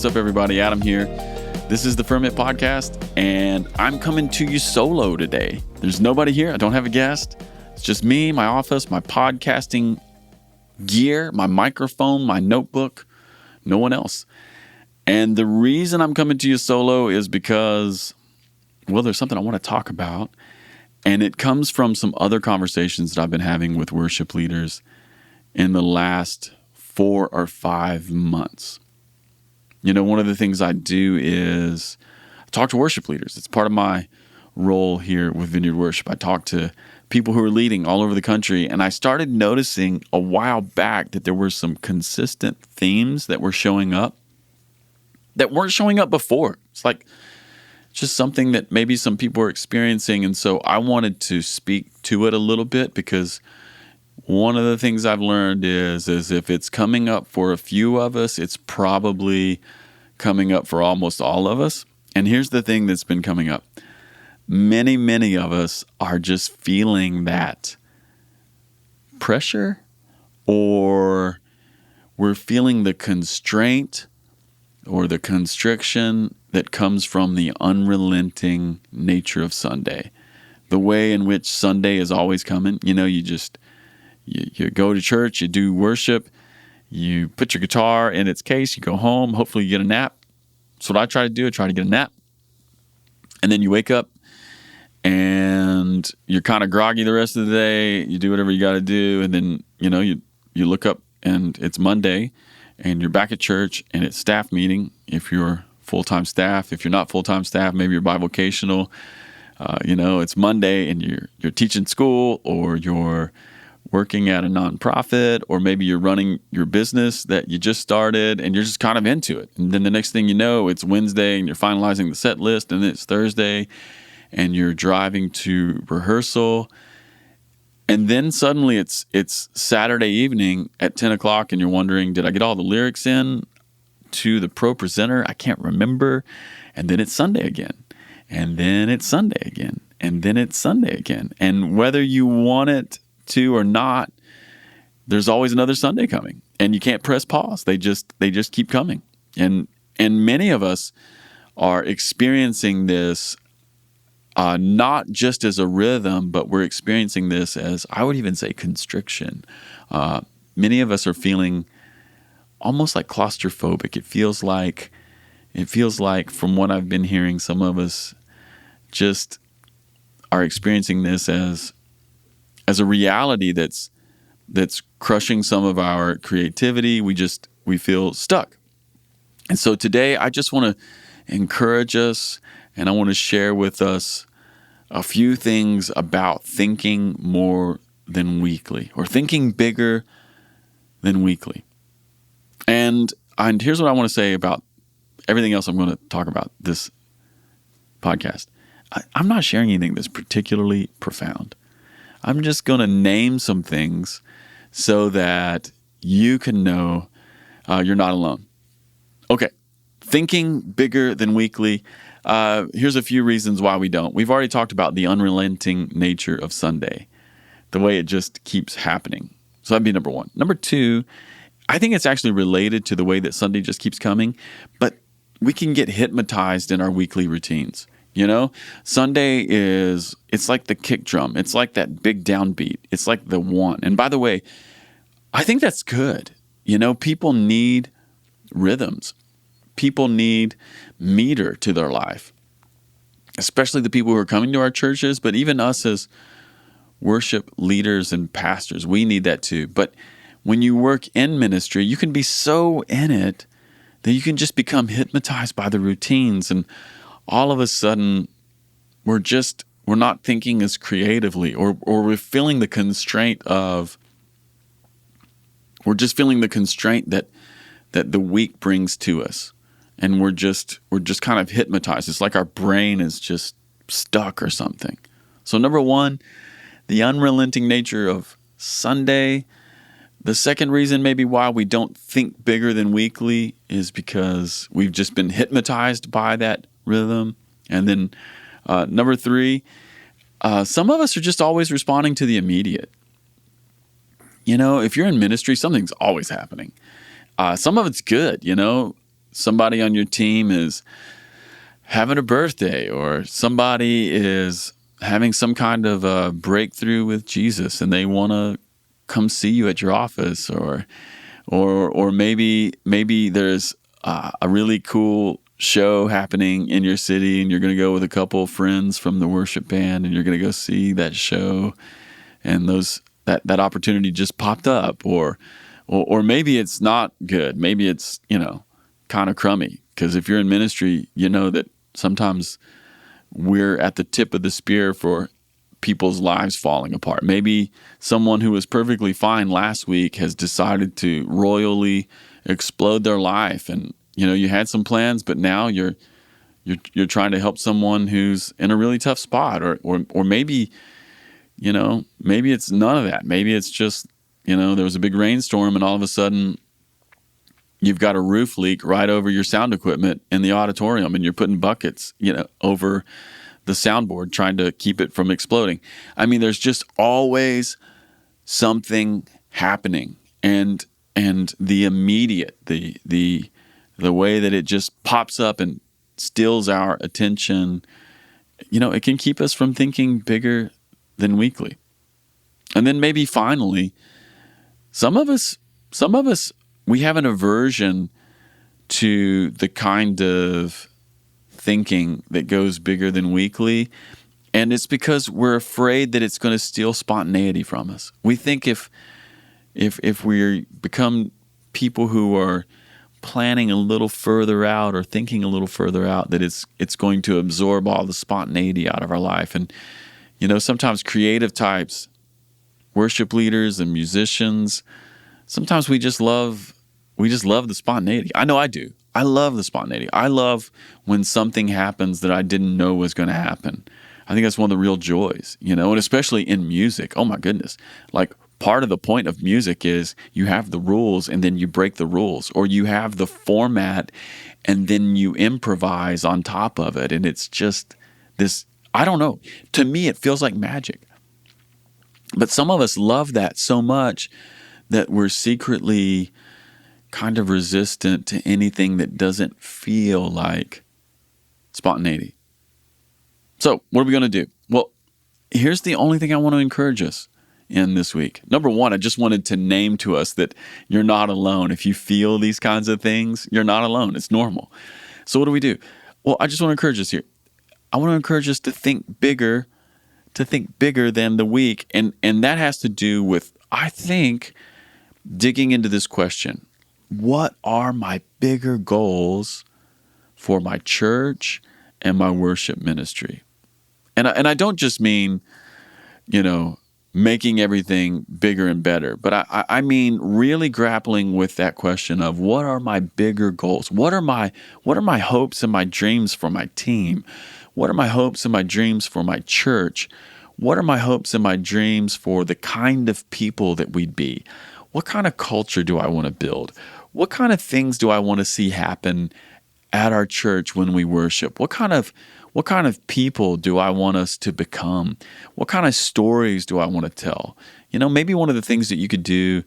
what's up, everybody? Adam here. This is the Ferment podcast, and I'm coming to you solo today. There's nobody here. I don't have a guest. It's just me, my office, my podcasting gear, my microphone, my notebook, no one else. And the reason I'm coming to you solo is because, well, there's something I want to talk about, and it comes from some other conversations that I've been having with worship leaders in the last 4 or 5 months. You know, one of the things I do is talk to worship leaders. It's part of my role here with Vineyard Worship. I talk to people who are leading all over the country, and I started noticing a while back that there were some consistent themes that were showing up that weren't showing up before. It's like just something that maybe some people are experiencing, and so I wanted to speak to it a little bit because one of the things I've learned is if it's coming up for a few of us, it's probably coming up for almost all of us. And here's the thing that's been coming up. Many of us are just feeling that pressure, or we're feeling the constraint or the constriction that comes from the unrelenting nature of Sunday. The way in which Sunday is always coming. You know, you go to church, you do worship, you put your guitar in its case, you go home, hopefully you get a nap. That's what I try to do. I try to get a nap. And then you wake up and you're kind of groggy the rest of the day. You do whatever you got to do. And then, you know, you look up and it's Monday and you're back at church and it's staff meeting. If you're full-time staff, if you're not full-time staff, maybe you're bivocational. It's Monday and you're teaching school, or you're working at a nonprofit, or maybe you're running your business that you just started and you're just kind of into it. And then the next thing you know, it's Wednesday and you're finalizing the set list, and then it's Thursday and you're driving to rehearsal. And then suddenly it's Saturday evening at 10 o'clock and you're wondering, did I get all the lyrics in to the pro presenter? I can't remember. And then it's Sunday again. And then it's Sunday again. And then it's Sunday again. And whether you want it to or not, there's always another Sunday coming, and you can't press pause. They just keep coming, and many of us are experiencing this not just as a rhythm, but we're experiencing this as, I would even say, constriction. Many of us are feeling almost like claustrophobic. It feels like, from what I've been hearing, some of us just are experiencing this as a reality that's crushing some of our creativity. We feel stuck. And so today I just want to encourage us, and I want to share with us a few things about thinking more than weekly, or thinking bigger than weekly. And here's what I want to say about everything else I'm going to talk about this podcast. I'm not sharing anything that's particularly profound. I'm just going to name some things so that you can know you're not alone. Okay, thinking bigger than weekly. Here's a few reasons why we don't. We've already talked about the unrelenting nature of Sunday, the way it just keeps happening. So that'd be number one. Number two, I think it's actually related to the way that Sunday just keeps coming, but we can get hypnotized in our weekly routines. You know, Sunday it's like the kick drum. It's like that big downbeat. It's like the one. And by the way, I think that's good. You know, people need rhythms. People need meter to their life, especially the people who are coming to our churches, but even us as worship leaders and pastors, we need that too. But when you work in ministry, you can be so in it that you can just become hypnotized by the routines, and all of a sudden, we're not thinking as creatively, or we're feeling the constraint that the week brings to us, and we're just kind of hypnotized. It's like our brain is just stuck or something. So number one, the unrelenting nature of Sunday. The second reason maybe why we don't think bigger than weekly is because we've just been hypnotized by that rhythm. And then number three, some of us are just always responding to the immediate. You know, if you're in ministry, something's always happening. Some of it's good, you know. somebody on your team is having a birthday, or somebody is having some kind of a breakthrough with Jesus and they want to come see you at your office, or maybe there's a really cool show happening in your city and you're going to go with a couple of friends from the worship band and you're going to go see that show, and that opportunity just popped up, or maybe it's not good. Maybe it's, kind of crummy, because if you're in ministry, you know that sometimes we're at the tip of the spear for people's lives falling apart. Maybe someone who was perfectly fine last week has decided to royally explode their life, and you had some plans, but now you're trying to help someone who's in a really tough spot, or maybe maybe it's none of that. Maybe it's just there was a big rainstorm and all of a sudden you've got a roof leak right over your sound equipment in the auditorium, and you're putting buckets over the soundboard trying to keep it from exploding. I mean, there's just always something happening, and the immediate, the way that it just pops up and steals our attention, it can keep us from thinking bigger than weekly. And then maybe finally, some of us, we have an aversion to the kind of thinking that goes bigger than weekly. And it's because we're afraid that it's going to steal spontaneity from us. We think if we become people who are planning a little further out or thinking a little further out, that it's going to absorb all the spontaneity out of our life. And sometimes creative types, worship leaders and musicians, sometimes we just love the spontaneity. I know I do. I love the spontaneity. I love when something happens that I didn't know was going to happen. I think that's one of the real joys, and especially in music. Oh my goodness. Like, part of the point of music is you have the rules and then you break the rules, or you have the format and then you improvise on top of it. And it's just this, I don't know. To me, it feels like magic. But some of us love that so much that we're secretly kind of resistant to anything that doesn't feel like spontaneity. So what are we going to do? Well, here's the only thing I want to encourage us in this week. Number one, I just wanted to name to us that you're not alone. If you feel these kinds of things, you're not alone. It's normal. So what do we do? Well, I just want to encourage us here. I want to encourage us to think bigger than the week. And that has to do with, I think, digging into this question. What are my bigger goals for my church and my worship ministry? And I don't just mean, making everything bigger and better, but I mean really grappling with that question of, what are my bigger goals? What are my hopes and my dreams for my team? What are my hopes and my dreams for my church? What are my hopes and my dreams for the kind of people that we'd be? What kind of culture do I want to build? What kind of things do I want to see happen at our church when we worship? What kind of people do I want us to become? What kind of stories do I want to tell? Maybe one of the things that you could do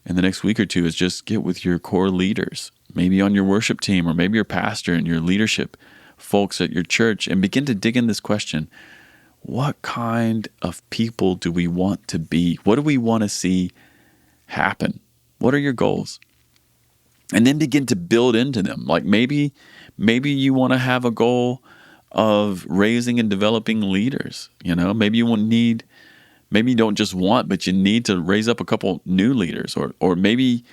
in the next week or two is just get with your core leaders, maybe on your worship team, or maybe your pastor and your leadership folks at your church, and begin to dig in this question. What kind of people do we want to be? What do we want to see happen? What are your goals? And then begin to build into them. Like maybe you want to have a goal of raising and developing leaders. Maybe you don't just want, but you need to raise up a couple new leaders, or maybe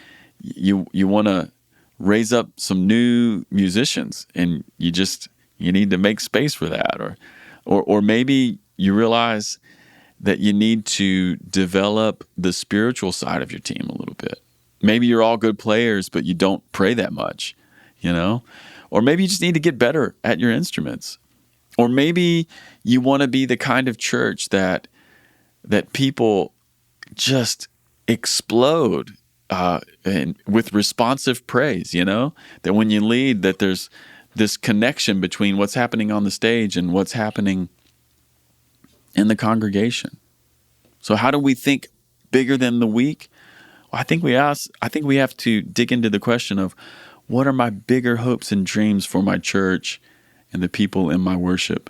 you want to raise up some new musicians, and you need to make space for that, or maybe you realize that you need to develop the spiritual side of your team a little bit. Maybe you're all good players, but you don't pray that much, or maybe you just need to get better at your instruments. Or maybe you want to be the kind of church that people just explode and with responsive praise, that when you lead, that there's this connection between what's happening on the stage and what's happening in the congregation. So how do we think bigger than the week? Well, I think we have to dig into the question of, what are my bigger hopes and dreams for my church and the people in my worship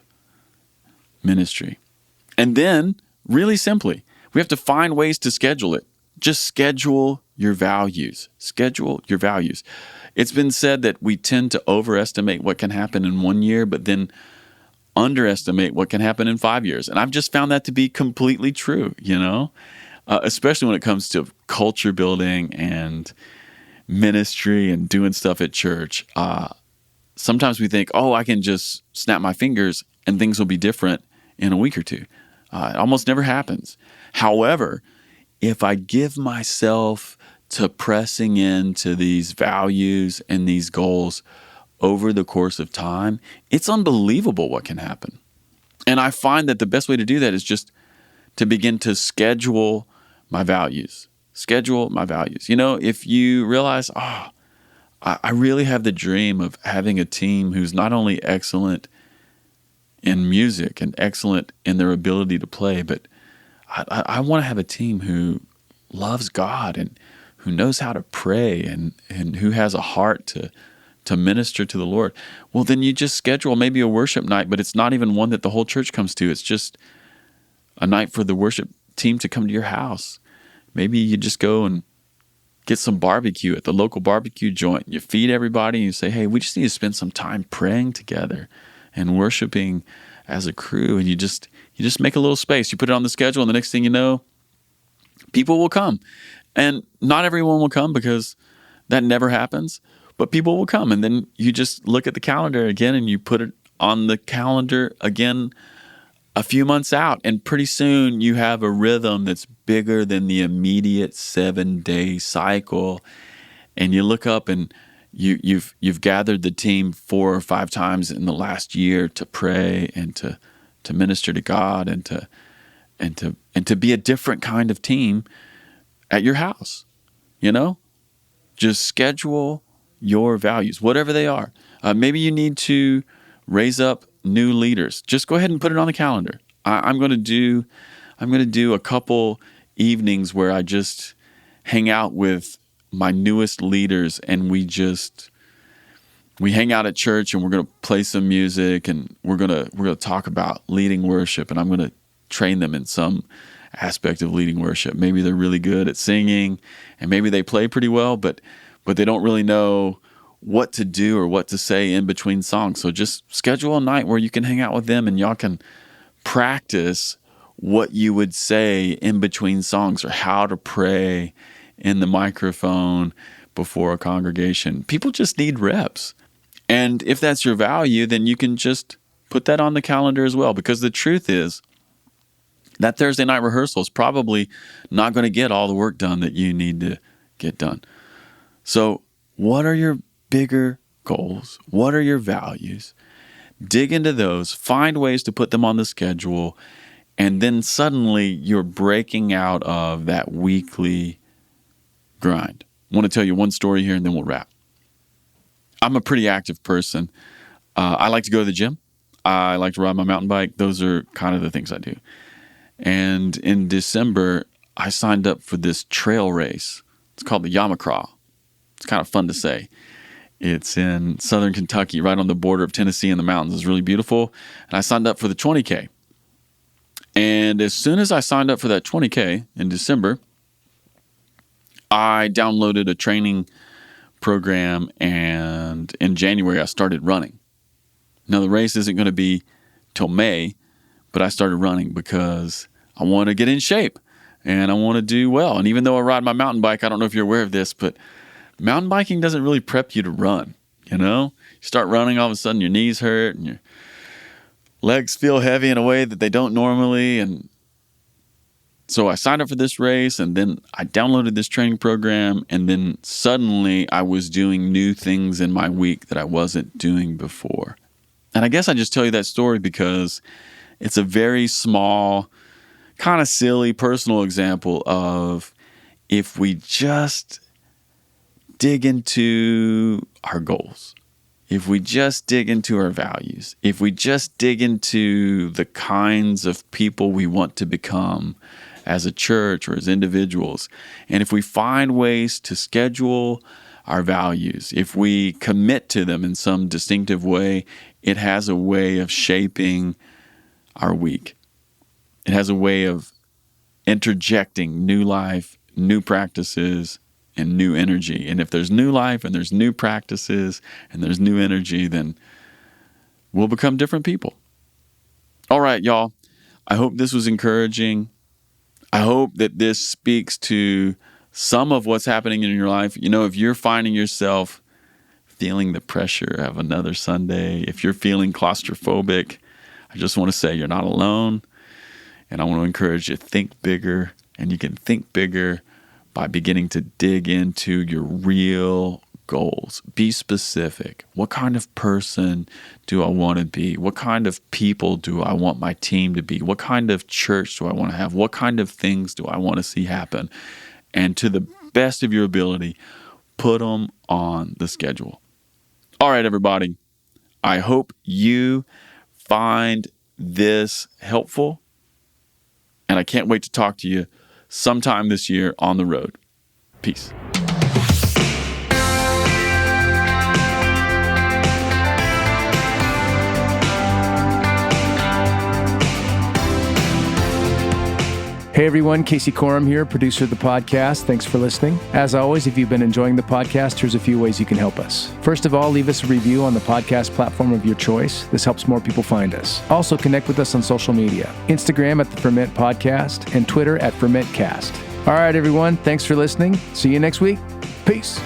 ministry? And then, really simply, we have to find ways to schedule it. Just schedule your values. Schedule your values. It's been said that we tend to overestimate what can happen in 1 year, but then underestimate what can happen in 5 years. And I've just found that to be completely true, especially when it comes to culture building and ministry and doing stuff at church. Sometimes we think, I can just snap my fingers and things will be different in a week or two. It almost never happens. However, if I give myself to pressing into these values and these goals over the course of time, it's unbelievable what can happen. And I find that the best way to do that is just to begin to schedule my values. Schedule my values. If you realize, I really have the dream of having a team who's not only excellent in music and excellent in their ability to play, but I want to have a team who loves God and who knows how to pray and who has a heart to minister to the Lord. Well, then you just schedule maybe a worship night, but it's not even one that the whole church comes to. It's just a night for the worship team to come to your house. Maybe you just go and get some barbecue at the local barbecue joint. You feed everybody and you say, hey, we just need to spend some time praying together and worshiping as a crew. And you just make a little space. You put it on the schedule, and the next thing you know, people will come. And not everyone will come because that never happens, but people will come. And then you just look at the calendar again and you put it on the calendar again a few months out. And pretty soon you have a rhythm that's bigger than the immediate 7-day cycle. And you look up and you've gathered the team 4 or 5 times in the last year to pray and to minister to God and to be a different kind of team at your house. Just schedule your values, whatever they are. Maybe you need to raise up new leaders. Just go ahead and put it on the calendar. I'm going to do a couple evenings where I just hang out with my newest leaders, and we hang out at church, and we're going to play some music, and we're going to talk about leading worship, and I'm going to train them in some aspect of leading worship. Maybe they're really good at singing, and maybe they play pretty well, but they don't really know what to do or what to say in between songs. So just schedule a night where you can hang out with them and y'all can practice what you would say in between songs or how to pray in the microphone before a congregation. People just need reps. And if that's your value, then you can just put that on the calendar as well, because the truth is that Thursday night rehearsal is probably not going to get all the work done that you need to get done. So what are your bigger goals? What are your values? Dig into those, find ways to put them on the schedule, and then suddenly you're breaking out of that weekly grind. I want to tell you one story here and then we'll wrap. I'm a pretty active person. I like to go to the gym. I like to ride my mountain bike. Those are kind of the things I do. And in December, I signed up for this trail race. It's called the Yamacraw. It's kind of fun to say. It's in southern Kentucky, right on the border of Tennessee and the mountains. It's really beautiful. And I signed up for the 20K. And as soon as I signed up for that 20K in December, I downloaded a training program, and in January I started running. Now the race isn't going to be till May, but I started running because I want to get in shape and I want to do well. And even though I ride my mountain bike, I don't know if you're aware of this, but mountain biking doesn't really prep you to run. You start running, all of a sudden your knees hurt and your legs feel heavy in a way that they don't normally. And so I signed up for this race, and then I downloaded this training program, and then suddenly I was doing new things in my week that I wasn't doing before. And I guess I just tell you that story because it's a very small, kind of silly personal example of if we just dig into our goals, if we just dig into our values, if we just dig into the kinds of people we want to become as a church or as individuals, and if we find ways to schedule our values, if we commit to them in some distinctive way, it has a way of shaping our week. It has a way of interjecting new life, new practices, and new energy. And if there's new life and there's new practices and there's new energy, then we'll become different people. All right, y'all. I hope this was encouraging. I hope that this speaks to some of what's happening in your life. You know, if you're finding yourself feeling the pressure of another Sunday, if you're feeling claustrophobic, I just want to say you're not alone. And I want to encourage you to think bigger. And you can think bigger by beginning to dig into your real goals. Be specific. What kind of person do I want to be? What kind of people do I want my team to be? What kind of church do I want to have? What kind of things do I want to see happen? And to the best of your ability, put them on the schedule. All right, everybody. I hope you find this helpful. And I can't wait to talk to you sometime this year on the road. Peace. Hey everyone, Casey Corum here, producer of the podcast. Thanks for listening. As always, if you've been enjoying the podcast, here's a few ways you can help us. First of all, leave us a review on the podcast platform of your choice. This helps more people find us. Also, connect with us on social media. Instagram at the Ferment Podcast and Twitter at FermentCast. All right, everyone. Thanks for listening. See you next week. Peace.